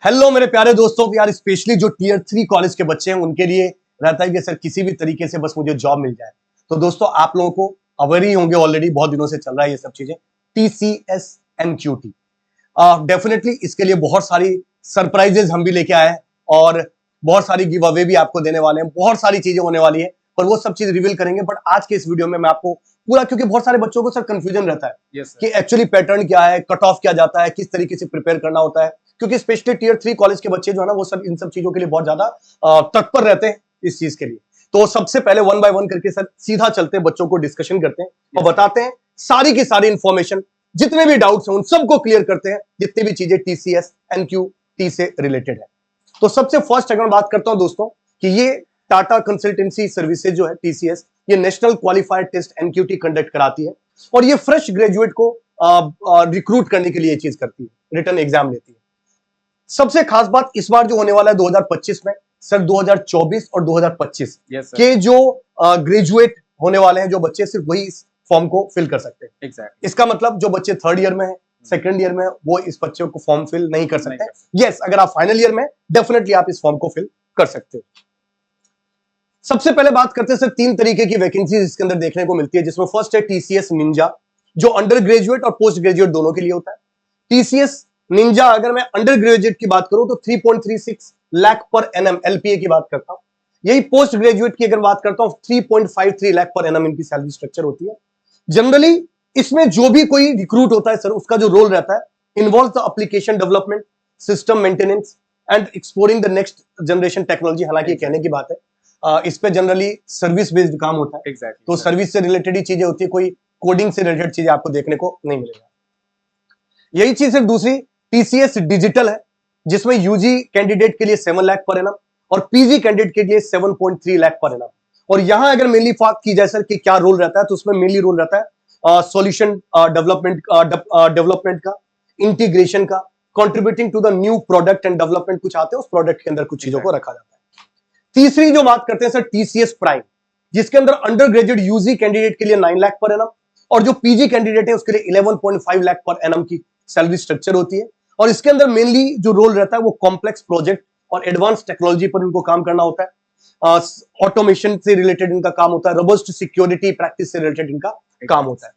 Hello मेरे प्यारे दोस्तों, यार स्पेशली जो टीयर 3 कॉलेज के बच्चे हैं उनके लिए रहता है कि सर किसी भी तरीके से बस मुझे जॉब मिल जाए। तो दोस्तों आप लोगों को अवेयर ही होंगे, ऑलरेडी बहुत दिनों से चल रहा है ये सब चीजें, TCS NQT। डेफिनेटली इसके लिए बहुत सारी सरप्राइजेज हम भी लेके आए हैं और बहुत सारी गिव अवे भी आपको देने वाले हैं, बहुत सारी चीजें होने वाली है, पर वो सब चीज रिवील करेंगे। बट आज के इस वीडियो में मैं आपको पूरा, क्योंकि बहुत सारे बच्चों को सर कंफ्यूजन रहता है कि एक्चुअली पैटर्न क्या है, कट ऑफ क्या जाता है, किस तरीके से प्रिपेयर करना होता है, क्योंकि स्पेशली टीयर 3 कॉलेज के बच्चे जो है ना वो सब इन सब चीजों के लिए बहुत ज्यादा तत्पर रहते हैं इस चीज के लिए। तो सबसे पहले वन बाय वन करके सर सीधा चलते हैं, बच्चों को डिस्कशन करते हैं और बताते हैं सारी की सारी इंफॉर्मेशन, जितने भी डाउट्स हैं उन सबको क्लियर करते हैं, जितनी भी चीजें TCS NQT से रिलेटेड है। तो सबसे फर्स्ट अगर बात करता हूं दोस्तों कि ये टाटा कंसल्टेंसी सर्विसेज जो है TCS, ये national qualified test NQT conduct कराती है और ये फ्रेश ग्रेजुएट को रिक्रूट करने के लिए ये चीज करती है, रिटर्न एग्जाम लेती है। सबसे खास बात इस बार जो होने वाला है 2025 में, सर 2024 और 2025 के जो ग्रेजुएट होने वाले हैं, जो बच्चे, सिर्फ वही इस फॉर्म को फिल कर सकते हैं। exactly. इसका मतलब जो बच्चे थर्ड ईयर में है, सेकंड ईयर में, वो इस बच्चे को फॉर्म फिल नहीं कर सकते। यस, अगर आप फाइनल ईयर में, डेफिनेटली आप इस फॉर्म को फिल कर सकते हो। सबसे पहले बात करते हैं सर, तीन तरीके की वैकेंसी इसके अंदर देखने को मिलती है, जिसमें फर्स्ट है TCS निंजा, जो अंडर ग्रेजुएट और पोस्ट ग्रेजुएट दोनों के लिए होता है। TCS निंजा अगर मैं अंडर ग्रेजुएट की बात करूं तो 3.36 लाख पर एनएम LPA की बात करता हूं। यही पोस्ट ग्रेजुएट की अगर बात करता हूं 3.53 लाख पर एनएम इनकी सैलरी स्ट्रक्चर होती है। जनरली इसमें जो भी कोई रिक्रूट होता है सर, उसका जो रोल रहता है, involve the application development, system maintenance and exploring the next generation technology. हालांकि कहने की बात है, इस पे जनरली सर्विस बेस्ड काम होता है। तो सर्विस से रिलेटेड ही चीजें होती है, कोई कोडिंग से रिलेटेड चीजें आपको देखने को नहीं मिलेगा। यही चीज सिर्फ दूसरी TCS डिजिटल है, जिसमें यूजी कैंडिडेट के लिए 7 लाख पर एनम और पीजी कैंडिडेट के लिए 7.3 लाख पर एनम। और यहां अगर मेनली बात की जाए सर कि क्या रोल रहता है, तो उसमें मेनली रोल रहता है सॉल्यूशन डेवलपमेंट का, इंटीग्रेशन का, contributing to the new product and development कुछ आते हैं, उस प्रोडक्ट के अंदर कुछ चीजों को रखा जाता है। तीसरी जो बात करते हैं सर, TCS प्राइम, जिसके अंदर अंडर ग्रेजुएट यूजी कैंडिडेट के लिए 9 लाख पर एनम और जो पीजी कैंडिडेट है उसके लिए 11.5 लाख पर एनम की सैलरी स्ट्रक्चर होती है। और इसके अंदर मेनली जो रोल रहता है वो कॉम्प्लेक्स प्रोजेक्ट और एडवांस टेक्नोलॉजी पर इनको काम करना होता है। ऑटोमेशन से रिलेटेड इनका काम होता है, रोबस्ट सिक्योरिटी प्रैक्टिस से रिलेटेड इनका काम होता है।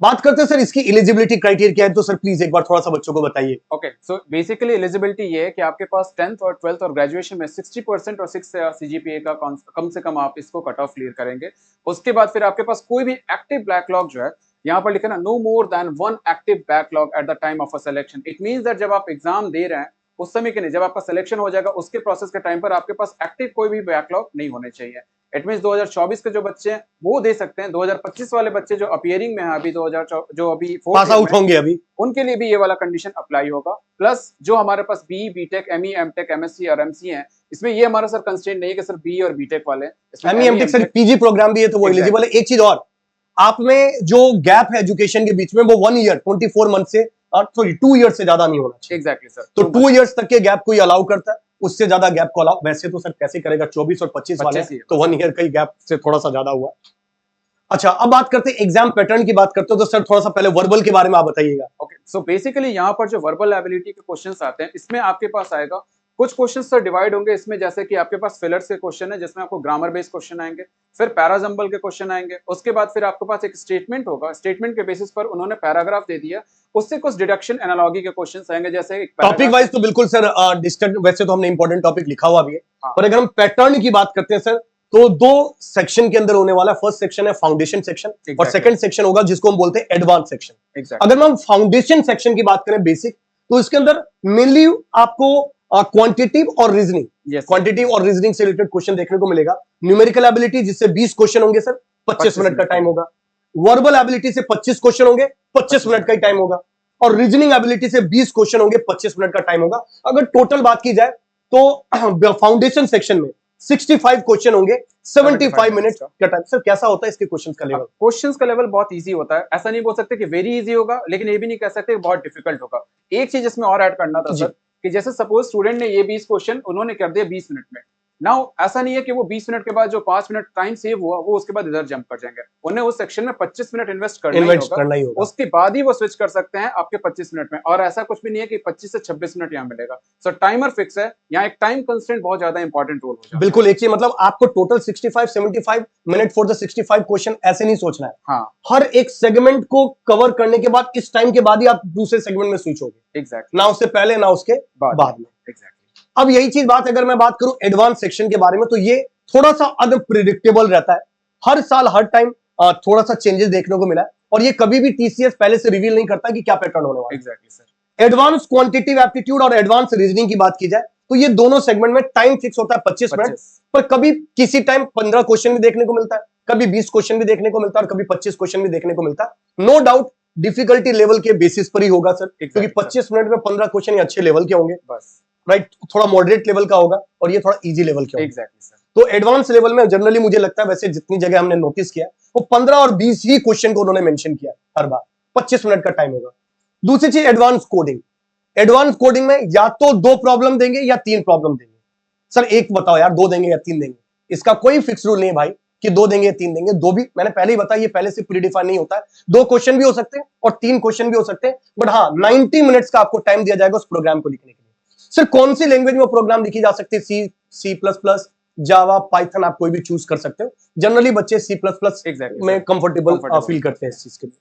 बात करते हैं सर इसकी एलिजिबिलिटी क्राइटेरिया क्या है, तो सर प्लीज एक बार थोड़ा सा बच्चों को बताइए। ओके, सो बेसिकली एलिजिबिलिटी ये है कि आपके पास 10th और 12th और ग्रेजुएशन में 60% और 6 CGPA का कम से कम आप इसको कट ऑफ क्लियर करेंगे। उसके बाद फिर आपके पास कोई भी एक्टिव बैकलॉग जो है, यहाँ पर लिखा ना, no more than 1 active backlog at the time of a selection. It means that जब आप एग्जाम दे रहे हैं उस समय के नहीं, जब आपका सिलेक्शन हो जाएगा उसके प्रोसेस के टाइम पर आपके पास एक्टिव कोई भी बैकलॉग नहीं होने चाहिए। इट मींस 2024 के जो बच्चे हैं वो दे सकते हैं, 2025 वाले बच्चे जो अपीयरिंग में है अभी, 2000 जो अभी पास आउट होंगे अभी, उनके लिए भी ये वाला कंडीशन अप्लाई होगा। प्लस जो हमारे पास BE, BTech, ME, MTech, MSc और MC है, इसमें ये हमारा सर कंस्ट्रेंट नहीं है कि सर BE और BTech वाले, ME MTech sir PG program भी है तो वो एलिजिबल है। एक चीज और, आप में जो गैप है एजुकेशन के बीच में वो 1 ईयर 24 मंथ से, सॉरी 2 ईयर से ज्यादा नहीं होना चाहिए। एग्जैक्टली सर, तो 2 ईयर्स तक के गैप कोई अलाउ करता है, उससे ज्यादा गैप को अलाउ वैसे तो सर कैसे करेगा, 24 और 25 वाले, तो 1 ईयर का ही गैप से थोड़ा सा ज्यादा हुआ। अच्छा, अब बात करते हैं एग्जाम पैटर्न की बात करते हो, तो सर थोड़ा सा पहले वर्बल के बारे में आप बताइएगा। ओके, सो बेसिकली यहाँ पर जो वर्बल एबिलिटी के क्वेश्चंस आते हैं, इसमें आपके पास आएगा कुछ क्वेश्चंस सर डिवाइड होंगे इसमें, जैसे कि आपके पास फिलर्स के क्वेश्चन है जिसमें आपको ग्रामर बेस्ड क्वेश्चन आएंगे, फिर पैराजम्बल के क्वेश्चन आएंगे, उसके बाद फिर आपके पास एक स्टेटमेंट होगा, स्टेटमेंट के बेसिस पर उन्होंने पैराग्राफ दे दिया, उससे कुछ डिडक्शन एनालॉजी के क्वेश्चंस आएंगे। जैसे टॉपिक वाइज तो बिल्कुल सर वैसे तो हमने इंपॉर्टेंट टॉपिक लिखा हुआ भी है, पर अगर हम पैटर्न की बात करते हैं सर, तो 2 सेक्शन के अंदर होने वाला है। फर्स्ट सेक्शन है फाउंडेशन सेक्शन और सेकंड सेक्शन होगा जिसको हम बोलते हैं एडवांस सेक्शन। अगर हम फाउंडेशन सेक्शन की बात करें, बेसिक, तो इसके अंदर मेनली आपको क्वांटिटेटिव और रीजनिंग, क्वांटिटेटिव और रीजनिंग से रिलेटेड क्वेश्चन देखने को मिलेगा। न्यूमेरिकल एबिलिटी जिससे 20 क्वेश्चन होंगे सर, 25 मिनट का टाइम होगा। वर्बल एबिलिटी से 25 क्वेश्चन होंगे, 25 मिनट का ही टाइम होगा। और रीजनिंग एबिलिटी से 20 क्वेश्चन होंगे, 25 मिनट का टाइम होगा। अगर टोटल बात की जाए तो फाउंडेशन सेक्शन में 65 क्वेश्चन होंगे, 75 मिनट का टाइम। सर कैसा होता है इसके क्वेश्चंस का लेवल? क्वेश्चंस का लेवल बहुत इजी होता है, ऐसा नहीं बोल सकते कि वेरी इजी होगा, लेकिन ये भी नहीं कह सकते बहुत डिफिकल्ट होगा। एक चीज इसमें और ऐड करना था सर, कि जैसे सपोज स्टूडेंट ने ये 20 क्वेश्चन उन्होंने कर दिया 20 मिनट में, नाउ ऐसा नहीं है कि वो 20 मिनट के बाद जो 5 मिनट टाइम सेव हुआ वो उसके बाद इधर जंप कर जाएंगे, उन्हें उस सेक्शन में 25 मिनट इन्वेस्ट करना ही होगा, उसके बाद ही वो स्विच कर सकते हैं आपके 25 मिनट में। और ऐसा कुछ भी नहीं है कि 25 से 26 मिनट यहाँ मिलेगा। सो टाइमर फिक्स है, यहाँ एक टाइम कंस्ट्रेंट बहुत ज्यादा इंपॉर्टेंट रोल हो जाता है। बिल्कुल, एक चीज मतलब आपको total 65-75 minute for the 65 question ऐसे नहीं सोचना है। हाँ, हर एक सेगमेंट को कवर करने के बाद इस टाइम के बाद ही आप दूसरे सेगमेंट में स्विच होगे, एग्जैक्टली, ना उससे पहले ना उसके बाद में। एग्जैक्टली। अब यही चीज बात अगर मैं बात करूं एडवांस सेक्शन के बारे में, तो ये थोड़ा सा अनप्रिडिक्टेबल रहता है। हर साल हर टाइम थोड़ा सा चेंजेस देखने को मिला है, और ये कभी भी टीसीएस पहले से रिवील नहीं करता कि क्या पैटर्न होने वाला है। Exactly sir. Advance quantitative aptitude और एडवांस रीजनिंग की बात की जाए तो ये दोनों सेगमेंट में टाइम फिक्स होता है 25 मिनट, पर कभी किसी टाइम 15 क्वेश्चन भी देखने को मिलता है, कभी 20 क्वेश्चन भी देखने को मिलता है, और कभी 25 क्वेश्चन भी देखने को मिलता है। नो डाउट डिफिकल्टी लेवल के बेसिस पर ही होगा सर, क्योंकि 25 मिनट में 15 क्वेश्चन ये अच्छे लेवल के होंगे, बस राइट, थोड़ा मॉडरेट लेवल का होगा और ये थोड़ा इजी लेवल के होगा। Exactly sir. तो एडवांस लेवल में जनरली मुझे लगता है, वैसे जितनी जगह हमने नोटिस किया वो 15 और 20 ही क्वेश्चन को उन्होंने मेंशन किया हर बार, 25 मिनट का टाइम होगा। दूसरी चीज एडवांस कोडिंग। एडवांस कोडिंग में या तो 2 प्रॉब्लम देंगे या 3 प्रॉब्लम देंगे। सर एक बताओ यार, 2 देंगे या 3 देंगे? इसका कोई फिक्स रूल नहीं है भाई कि 2 देंगे या 3 देंगे। 2 भी मैंने पहले ही बताया, ये पहले से प्रीडिफाइन नहीं होता है। 2 क्वेश्चन भी हो सकते हैं और 3 क्वेश्चन भी हो सकते हैं, बट हाँ 90 मिनट्स का आपको टाइम दिया जाएगा उस प्रोग्राम को लिखने के लिए। सर कौन सी लैंग्वेज में प्रोग्राम लिखी जा सकती है? सी प्लस प्लस, जावा, पाइथन, आप कोई भी चूज कर सकते हो। जनरली बच्चे सी प्लस प्लस में कंफर्टेबल फील करते हैं इस चीज के लिए।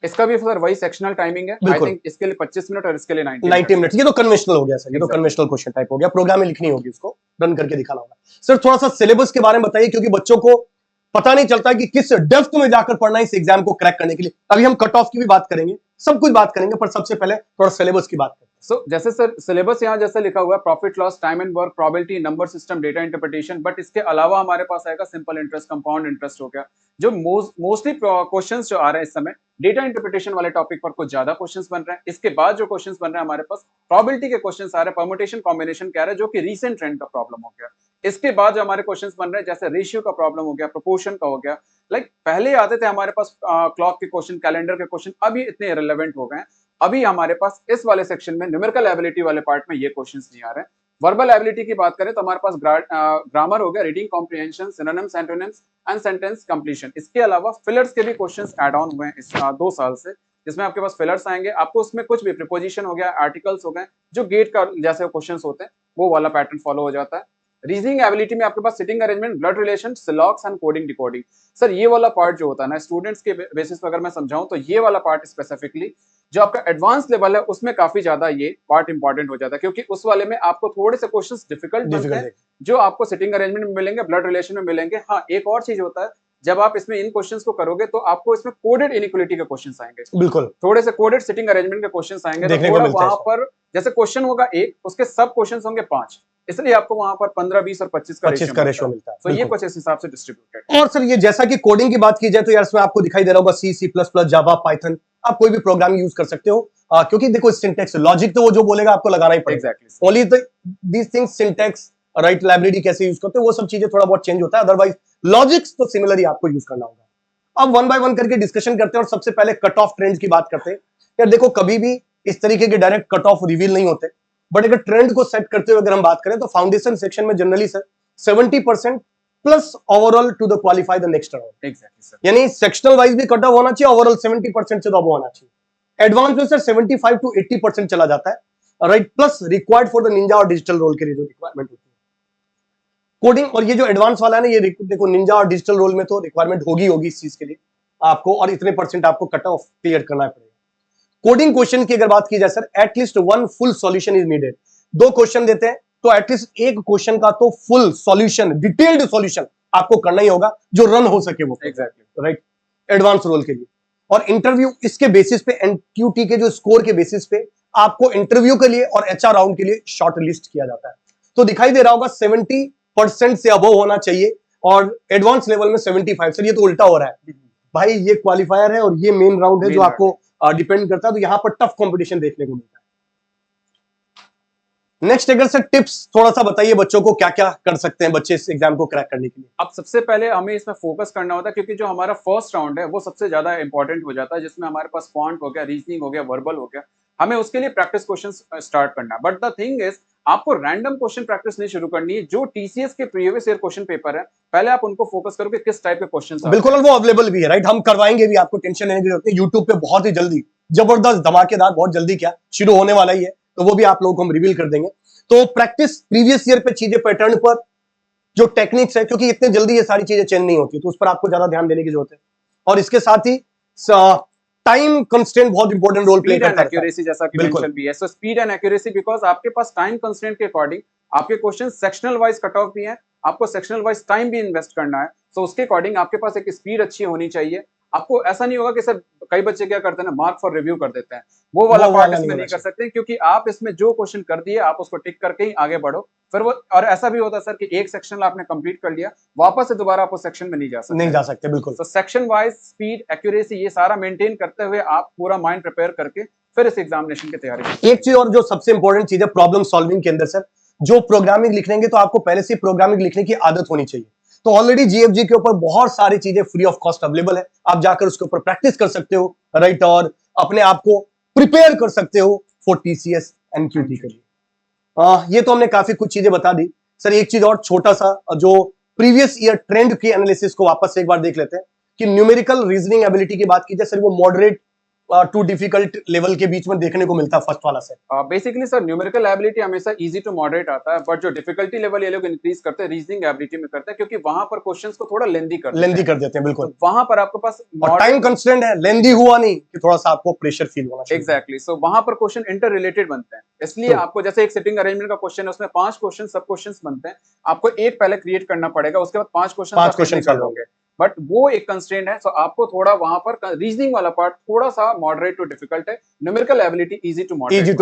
इसका भी सर वही सेक्शनल टाइमिंग है, आई थिंक इसके लिए 25 मिनट और इसके लिए 90 मिनट। ये तो कन्वेंशनल हो गया सर, ये तो कन्वेंशनल क्वेश्चन टाइप हो गया, प्रोग्राम में लिखनी होगी, उसको रन करके दिखाना होगा। सर थोड़ा सा सिलेबस के बारे में बताइए, क्योंकि बच्चों को पता नहीं चलता कि किस डेप्थ में जाकर पढ़ना है इस एग्जाम को क्रैक करने के लिए। अभी हम कट ऑफ की भी बात करेंगे, सब कुछ बात करेंगे, पर सबसे पहले थोड़ा सिलेबस की बात करते हैं। सो जैसे सर सिलेबस यहाँ जैसे लिखा हुआ है, profit loss, time and work, probability, number system, data interpretation, but इसके अलावा हमारे पास आएगा सिंपल इंटरेस्ट, कंपाउंड इंटरेस्ट हो गया। जो मोस्टली क्वेश्चंस जो आ रहे हैं इस समय डेटा इंटरप्रिटेशन वाले टॉपिक पर कुछ ज्यादा क्वेश्चंस बन रहे हैं। इसके बाद जो क्वेश्चंस बन रहे हैं हमारे पास प्रोबेबिलिटी के क्वेश्चंस आ रहे हैं, परम्यूटेशन कॉम्बिनेशन क्या है जो कि रीसेंट ट्रेंड का प्रॉब्लम हो गया। इसके बाद जो हमारे क्वेश्चंस बन रहे हैं जैसे रेशियो का प्रॉब्लम हो गया, प्रोपोर्शन का हो गया। लाइक पहले आते थे हमारे पास क्लॉक के क्वेश्चन, कैलेंडर के क्वेश्चन, अभी इतने इरेलेवेंट हो गए हैं। अभी हमारे पास इस वाले सेक्शन में न्यूमेरिकल एबिलिटी वाले पार्ट में ये क्वेश्चंस नहीं आ रहे हैं। वर्बल एबिलिटी की बात करें तो हमारे पास ग्रामर हो गया, reading comprehension, synonyms, antonyms and sentence completion. इसके अलावा फिलर्स के भी क्वेश्चंस ऐड ऑन हुए हैं इस 2 साल से, जिसमें आपके पास फिलर्स आएंगे। आपको उसमें कुछ भी प्रीपोजिशन हो गया, आर्टिकल्स हो गए, जो गेट का जैसे क्वेश्चंस होते हैं वो वाला पैटर्न फॉलो हो जाता है। रीजनिंग एबिलिटी में आपके पास sitting arrangement, blood relation, syllogism and coding decoding. Sir ये वाला पार्ट जो होता है ना, स्टूडेंट्स के बेसिस पर अगर मैं समझाऊं तो ये वाला पार्ट स्पेसिफिकली जो आपका एडवांस लेवल है उसमें काफी ज्यादा ये पार्ट इंपॉर्टेंट हो जाता है, क्योंकि उस वाले में आपको थोड़े से क्वेश्चंस डिफिकल्ट बनते हैं जो आपको सिटिंग अरेंजमेंट में मिलेंगे, ब्लड रिलेशन में मिलेंगे। हाँ एक और चीज होता है, जब आप इसमें इन क्वेश्चंस को करोगे तो आपको इसमें कोडेड इनइक्वालिटी के क्वेश्चंस आएंगे, बिल्कुल थोड़े से कोडेड सिटिंग अरेंजमेंट के क्वेश्चंस आएंगे। तो थोड़ा वहां पर जैसे क्वेश्चन होगा 1, उसके सब क्वेश्चंस होंगे 5, इसलिए आपको वहां पर 15, 20 और 25 का रेशियो मिलता है। तो ये कुछ इस हिसाब से डिस्ट्रीब्यूटेड। और सर ये जैसा कि कोडिंग की बात की जाए तो यार इसमें आपको दिखाई दे रहा होगा सी प्लस प्लस, जावा, पाइथन, आप कोई भी प्रोग्राम यूज कर सकते हो, क्योंकि देखो सिंटेक्स लॉजिक तो वो जो बोलेगा आपको लगाना ही पड़ेगा। Exactly only these things, syntax, right, library कैसे यूज करते हो, वो सब चीजें थोड़ा बहुत चेंज होता है, अदरवाइज लॉजिक्स तो सिमिलर ही आपको यूज करना होगा। अब 1 बाय 1 करके डिस्कशन करते हैं और सबसे पहले कट ऑफ ट्रेंड्स की बात करते हैं। यार देखो कभी भी इस तरीके के डायरेक्ट कट ऑफ रिवील नहीं होते, बट अगर ट्रेंड को सेट करते हुए अगर हम बात करें तो फाउंडेशन सेक्शन में generally sir 70% plus overall to the qualify the next round. Exactly sir, यानी सेक्शनल वाइज भी कट ऑफ होना चाहिए, ओवरऑल 70% से तो अब होना चाहिए। एडवांस में सर 75 to 80% चला जाता है, right, plus required for the Ninja और डिजिटल रोल के लिए जो रिक्वायरमेंट होती है कोडिंग। और ये जो एडवांस वाला है ना, ये देखो निंजा और डिजिटल रोल में तो रिक्वायरमेंट होगी इस चीज के लिए आपको, और इतने परसेंट आपको कट ऑफ क्लियर करना पड़ेगा। कोडिंग क्वेश्चन की अगर बात की जाए sir, at least 1 full solution is needed. 2 question देते हैं तो एटलीस्ट 1 क्वेश्चन का तो फुल सॉल्यूशन, डिटेल्ड सॉल्यूशन आपको करना ही होगा जो रन हो सके वो, एग्जैक्टली राइट, एडवांस रोल के लिए। और इंटरव्यू इसके बेसिस पे, एनक्यूटी के जो स्कोर के बेसिस पे आपको इंटरव्यू के लिए और एचआर राउंड के लिए शॉर्ट लिस्ट किया जाता है। तो दिखाई दे रहा होगा 70% से अबव होना चाहिए और एडवांस लेवल में 75। सर ये तो उल्टा हो रहा है भाई, ये क्वालिफायर है और ये मेन राउंड है जो आपको डिपेंड करता है, तो यहां पर टफ कंपटीशन देखने को मिलता है। नेक्स्ट अगर सर टिप्स थोड़ा सा बताइए, बच्चों को क्या क्या कर सकते हैं बच्चे इस एग्जाम को क्रैक करने के लिए। अब सबसे पहले हमें इसमें फोकस करना होता है, क्योंकि जो हमारा फर्स्ट राउंड है वो सबसे ज्यादा इंपॉर्टेंट हो जाता है, जिसमें हमारे पास क्वांट हो गया, रीजनिंग हो गया, वर्बल हो गया। हमें उसके लिए प्रैक्टिस क्वेश्चंस स्टार्ट करना है। बट द थिंग इज आपको रैंडम क्वेश्चन प्रैक्टिस नहीं शुरू करनी है। जो टीसीएस के प्रीवियस ईयर क्वेश्चन पेपर है, पहले आप उनको फोकस करो कि किस टाइप के क्वेश्चन। बिल्कुल, और वो अवेलेबल भी है, राइट। हम करवाएंगे भी, आपको टेंशन लेने की जरूरत नहीं। यूट्यूब पे बहुत ही जल्दी जबरदस्त धमाकेदार, बहुत जल्दी क्या शुरू होने वाला ही है, तो वो भी आप लोगों को हम रिवील कर देंगे। तो प्रैक्टिस प्रीवियस ईयर पे चीजें, पैटर्न पर, जो टेक्निक्स है, क्योंकि इतने जल्दी ये सारी चीजें चेंज नहीं होती, तो उस पर आपको ज्यादा ध्यान देने की जरूरत है। और इसके साथ ही टाइम कंस्ट्रेंट बहुत इंपॉर्टेंट रोल प्ले करता है, एक्यूरेसी जैसा कि मेंशन भी है। So speed and accuracy, because आपके पास टाइम कंस्ट्रेंट के अकॉर्डिंग आपके question sectional wise cut off भी है, आपको सेक्शनल वाइज टाइम भी इन्वेस्ट करना है। सो उसके अकॉर्डिंग आपके पास एक स्पीड अच्छी होनी चाहिए। आपको ऐसा नहीं होगा कि सर कई बच्चे क्या करते हैं ना, मार्क फॉर रिव्यू कर देते हैं, वो वाला पार्ट इसमें नहीं कर सकते, क्योंकि आप इसमें जो क्वेश्चन कर दिए आप उसको टिक करके ही आगे बढ़ो। फिर वो, और ऐसा भी होता है सर कि एक सेक्शन आपने कंप्लीट कर लिया, वापस से दोबारा आप उस सेक्शन में नहीं जा सकते, बिल्कुल। तो सेक्शन वाइज स्पीड, एक्यूरेसी, ये सारा मेंटेन करते हुए आप पूरा माइंड प्रिपेयर करके फिर इस एग्जामिनेशन की तैयारी। एक चीज और जो सबसे इंपॉर्टेंट चीज है प्रॉब्लम सॉल्विंग के अंदर सर, जो प्रोग्रामिंग लिख लेंगे तो आपको पहले से प्रोग्रामिंग लिखने की आदत होनी चाहिए। तो ऑलरेडी जीएफजी के ऊपर बहुत सारी चीजें फ्री ऑफ कॉस्ट अवेलेबल है, आप जाकर उसके ऊपर प्रैक्टिस कर सकते हो, राइट, और अपने आप को प्रिपेयर कर सकते हो फॉर टीसीएस एनक्यूटी के लिए। ये तो हमने काफी कुछ चीजें बता दी सर। एक चीज और छोटा सा, जो प्रीवियस ईयर ट्रेंड की एनालिसिस को वापस से एक बार देख लेते हैं कि न्यूमेरिकल रीजनिंग एबिलिटी की बात की जाए सर, वो मॉडरेट टू डिफिकल्ट लेवल के बीच में देखने को मिलता है फर्स्ट वाला से। बेसिकली सर न्यूमेरिकल एबिलिटी हमेशा इजी टू मॉडरेट आता है, बट जो डिफिकल्टी लेवल ये लोग इंक्रीज करते हैं रीजनिंग एबिलिटी में करते हैं, क्योंकि वहां पर क्वेश्चंस को थोड़ा लेंदी कर देते हैं। बिल्कुल। तो वहां पर आपके पास टाइम कंस्ट्रेंट है, लेंदी हुआ नहीं कि थोड़ा सा आपको प्रेशर फील होना चाहिए। एग्जैक्टली। सो वहां पर क्वेश्चन इंटर रिलेटेड बनते हैं, इसलिए आपको जैसे एक सिटिंग अरेंजमेंट का क्वेश्चन है, उसमें 5 क्वेश्चन सब क्वेश्चंस बनते हैं, आपको एक पहले क्रिएट करना पड़ेगा, उसके बाद 5 क्वेश्चन कर लोगे, बट वो एक कंस्ट्रेंट है। सो आपको थोड़ा वहां पर रीजनिंग वाला पार्ट थोड़ा सा मॉडरेट टू डिफिकल्ट है, numerical ability easy to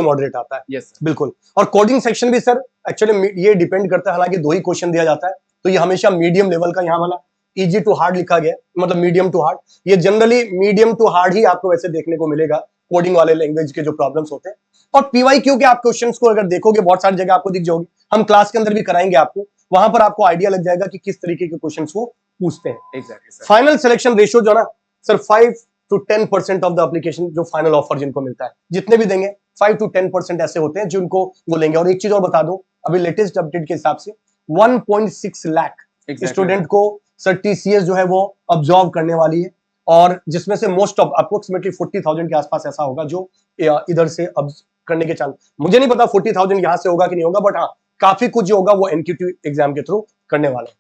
moderate आता है। यस बिल्कुल। और कोडिंग सेक्शन भी सर एक्चुअली ये डिपेंड करता है, हालांकि 2 ही क्वेश्चन दिया जाता है, तो ये हमेशा मीडियम लेवल का, यहाँ वाला इजी टू हार्ड लिखा गया, मतलब मीडियम टू हार्ड, ये जनरली मीडियम टू हार्ड ही आपको वैसे देखने को मिलेगा कोडिंग वाले लैंग्वेज के जो प्रॉब्लम्स होते हैं। और पीवाईक्यू के आप क्वेश्चंस को अगर देखोगे बहुत सारी जगह आपको दिख जाओगे, हम क्लास के अंदर भी कराएंगे आपको, वहां पर आपको आइडिया लग जाएगा कि किस तरीके के क्वेश्चंस वो पूछते हैं। एग्जैक्टली। फाइनल सिलेक्शन रेशियो जो ना sir 5 to 10% of the application, जो फाइनल ऑफर जिनको मिलता है, जितने भी देंगे 5 to 10% ऐसे होते हैं जिनको वो लेंगे। और एक चीज और बता दूं, अभी लेटेस्ट अपडेट के हिसाब से 1.6 लाख स्टूडेंट को सर टीसीएस जो है वो ऑब्जॉर्व करने वाली है, और जिसमें से मोस्ट ऑफ अप्रोक्सीमेटली 40,000 के आसपास ऐसा होगा जो इधर से अब करने के चांस, मुझे नहीं पता 40,000 यहां से होगा कि नहीं होगा, बट हाँ काफी कुछ जो होगा वो एनक्यूटी एग्जाम के थ्रू करने वाले हैं।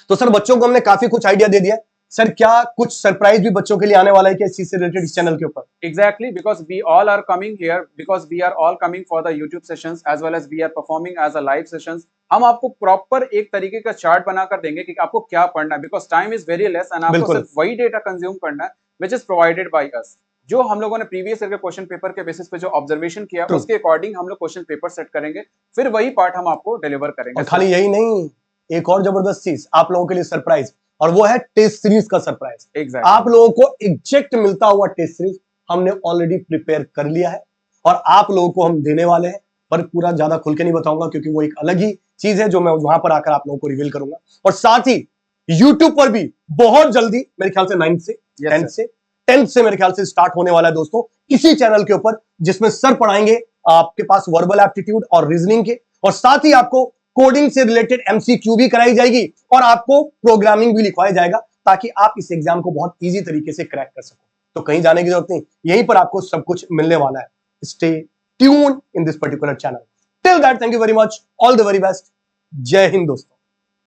तो सर बच्चों को हमने काफी कुछ आइडिया दे दिया सर, क्या कुछ सरप्राइज भी बच्चों के लिए आने वाला है क्या इस चीज से रिलेटेड इस चैनल के ऊपर? Exactly, because we all are coming here, because we are all coming for the YouTube sessions as well as we are performing as a live sessions. हम आपको प्रॉपर एक तरीके का चार्ट बनाकर देंगे कि आपको क्या पढ़ना है, because time is very less and आपको सिर्फ वही डेटा कंज्यूम करना है which is provided by us. जो हम लोगों ने प्रीवियस ईयर के क्वेश्चन पेपर के बेसिस पे जो ऑब्जर्वेशन किया उसके अकॉर्डिंग हम लोग क्वेश्चन पेपर सेट करेंगे, फिर वही पार्ट हम आपको डिलीवर करेंगे। और खाली यही नहीं, एक और जबरदस्त चीज आप लोगों के लिए सरप्राइज, और वो है टेस्ट सीरीज का सरप्राइज। Exactly. आप लोगों को एग्जैक्ट मिलता हुआ टेस्ट सीरीज हमने ऑलरेडी प्रिपेयर कर लिया है और आप लोगों को हम देने वाले हैं, पर पूरा ज्यादा खुल के नहीं बताऊंगा क्योंकि वो एक अलग ही चीज है जो मैं वहां पर आकर आप लोगों को रिवील करूंगा। और साथ ही यूट्यूब पर भी बहुत जल्दी, मेरे ख्याल से 9th से 10th से मेरे ख्याल से स्टार्ट होने वाला है दोस्तों, इसी चैनल के ऊपर, जिसमें सर पढ़ाएंगे आपके पास वर्बल एप्टीट्यूड और रीजनिंग के, और साथ ही आपको कोडिंग से रिलेटेड एमसीक्यू भी कराई जाएगी और आपको प्रोग्रामिंग भी लिखवाया जाएगा, ताकि आप इस एग्जाम को बहुत इजी तरीके से क्रैक कर सको। तो कहीं जाने की जरूरत नहीं, यहीं पर आपको सब कुछ मिलने वाला है। Stay tuned in this particular channel. Till that, thank you very much, all the very best, जय हिंद दोस्तों।